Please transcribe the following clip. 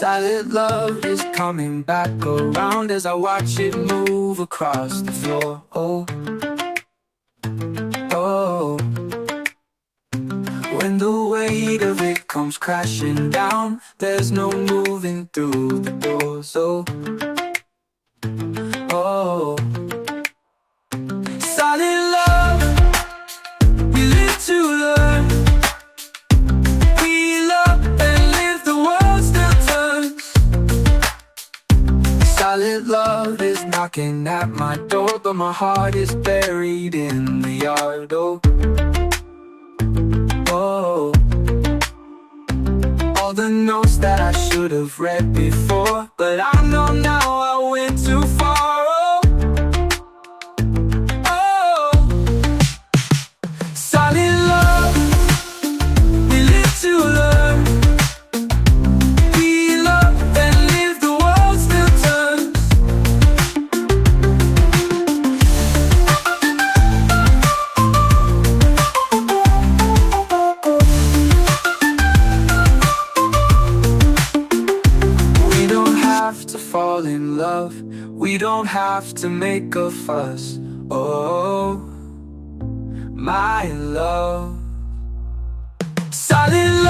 Silent love is coming back around as I watch it move across the floor. Oh, oh. When the weight of it comes crashing down, there's no moving through the door. So, oh, silent love, we live to learn. We love and live, the world still turns. Silent love is knocking at my door, but my heart is buried in the yard. Oh, oh. All the notes that I should have read before, but I know now I went too far. Oh, oh. Silent love, we live to learn. We love and live, the world still turns. We don't have to fall in love, we don't have to make a fuss. Oh, my love. Silent